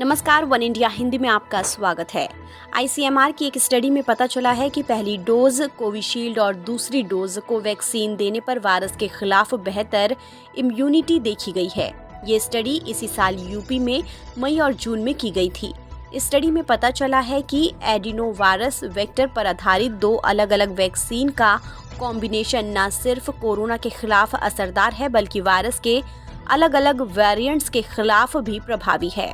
नमस्कार, one India Hindi में आपका स्वागत है। आईसीएमआर की एक स्टडी में पता चला है कि पहली डोज कोविशील्ड और दूसरी डोज कोवैक्सीन देने पर वायरस के खिलाफ बेहतर इम्यूनिटी देखी गई है। ये स्टडी इसी साल यूपी में मई और जून में की गई थी। इस स्टडी में पता चला है कि एडिनो वायरस वेक्टर पर आधारित दो अलग अलग वैक्सीन का कॉम्बिनेशन न सिर्फ कोरोना के खिलाफ असरदार है, बल्कि वायरस के अलग अलग वेरिएंट्स के खिलाफ भी प्रभावी है।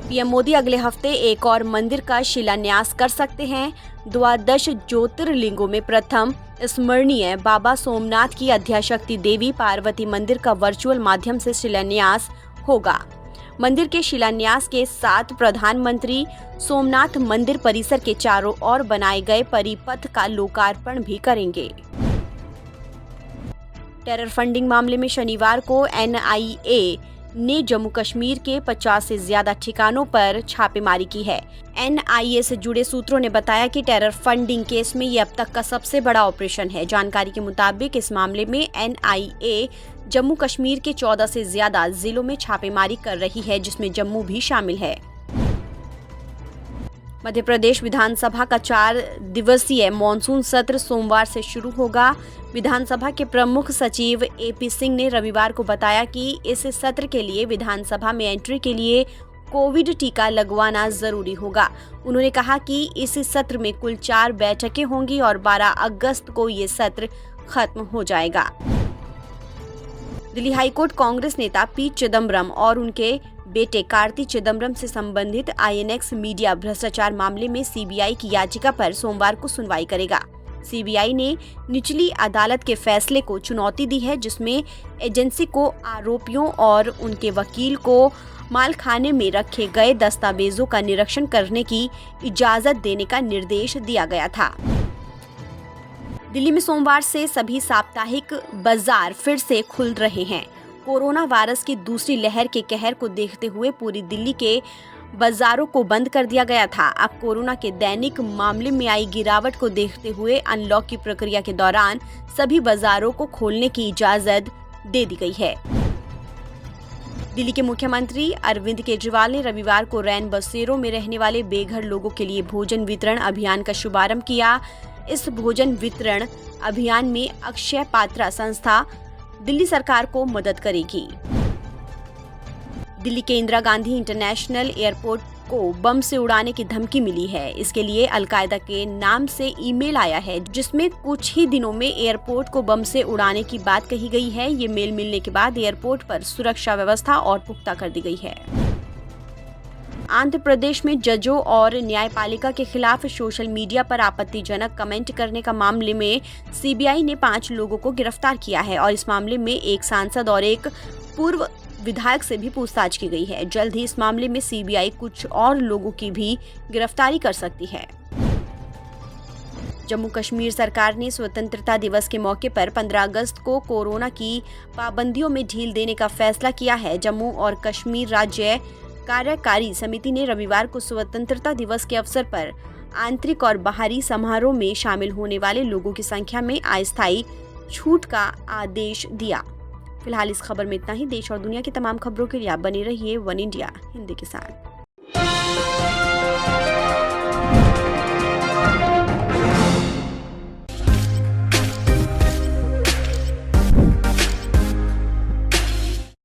पीएम मोदी अगले हफ्ते एक और मंदिर का शिलान्यास कर सकते हैं। द्वादश ज्योतिर्लिंगों में प्रथम स्मरणीय बाबा सोमनाथ की अद्याशक्ति देवी पार्वती मंदिर का वर्चुअल माध्यम से शिलान्यास होगा। मंदिर के शिलान्यास के साथ प्रधानमंत्री सोमनाथ मंदिर परिसर के चारों ओर बनाए गए परिपथ का लोकार्पण भी करेंगे। टेरर फंडिंग मामले में शनिवार को एनआईए ने जम्मू कश्मीर के 50 से ज्यादा ठिकानों पर छापेमारी की है। एनआईए से जुड़े सूत्रों ने बताया कि टेरर फंडिंग केस में ये अब तक का सबसे बड़ा ऑपरेशन है। जानकारी के मुताबिक इस मामले में एनआईए जम्मू कश्मीर के 14 से ज्यादा जिलों में छापेमारी कर रही है, जिसमें जम्मू भी शामिल है। मध्य प्रदेश विधानसभा का 4 दिवसीय मॉनसून सत्र सोमवार से शुरू होगा। विधानसभा के प्रमुख सचिव एपी सिंह ने रविवार को बताया कि इस सत्र के लिए विधानसभा में एंट्री के लिए कोविड टीका लगवाना जरूरी होगा। उन्होंने कहा कि इस सत्र में कुल 4 बैठकें होंगी और 12 अगस्त को ये सत्र खत्म हो जाएगा। दिल्ली हाईकोर्ट कांग्रेस नेता पी चिदम्बरम और उनके बेटे कार्ति चिदम्बरम से संबंधित आईएनएक्स मीडिया भ्रष्टाचार मामले में सीबीआई की याचिका पर सोमवार को सुनवाई करेगा। सीबीआई ने निचली अदालत के फैसले को चुनौती दी है, जिसमें एजेंसी को आरोपियों और उनके वकील को मालखाने में रखे गए दस्तावेजों का निरीक्षण करने की इजाजत देने का निर्देश दिया गया था। दिल्ली में सोमवार से सभी साप्ताहिक बाजार फिर से खुल रहे हैं। कोरोना वायरस की दूसरी लहर के कहर को देखते हुए पूरी दिल्ली के बाजारों को बंद कर दिया गया था। अब कोरोना के दैनिक मामले में आई गिरावट को देखते हुए अनलॉक की प्रक्रिया के दौरान सभी बाजारों को खोलने की इजाजत दे दी गई है। दिल्ली के मुख्यमंत्री अरविंद केजरीवाल ने रविवार को रैन बसेरों में रहने वाले बेघर लोगों के लिए भोजन वितरण अभियान का शुभारंभ किया। इस भोजन वितरण अभियान में अक्षय पात्रा संस्था दिल्ली सरकार को मदद करेगी। दिल्ली के इंदिरा गांधी इंटरनेशनल एयरपोर्ट को बम से उड़ाने की धमकी मिली है। इसके लिए अलकायदा के नाम से ईमेल आया है, जिसमें कुछ ही दिनों में एयरपोर्ट को बम से उड़ाने की बात कही गई है। ये मेल मिलने के बाद एयरपोर्ट पर सुरक्षा व्यवस्था और पुख्ता कर दी गई है। आंध्र प्रदेश में जजों और न्यायपालिका के खिलाफ सोशल मीडिया पर आपत्तिजनक कमेंट करने का मामले में सीबीआई ने 5 लोगों को गिरफ्तार किया है और इस मामले में एक सांसद और एक पूर्व विधायक से भी पूछताछ की गई है। जल्द ही इस मामले में सीबीआई कुछ और लोगों की भी गिरफ्तारी कर सकती है। जम्मू कश्मीर सरकार ने स्वतंत्रता दिवस के मौके पर 15 अगस्त को कोरोना की पाबंदियों में ढील देने का फैसला किया है। जम्मू और कश्मीर राज्य कार्यकारी समिति ने रविवार को स्वतंत्रता दिवस के अवसर पर आंतरिक और बाहरी समारोह में शामिल होने वाले लोगों की संख्या में अस्थायी छूट का आदेश दिया। फिलहाल इस खबर में इतना ही। देश और दुनिया की तमाम खबरों के लिए आप बने रहिए वन इंडिया हिंदी के साथ।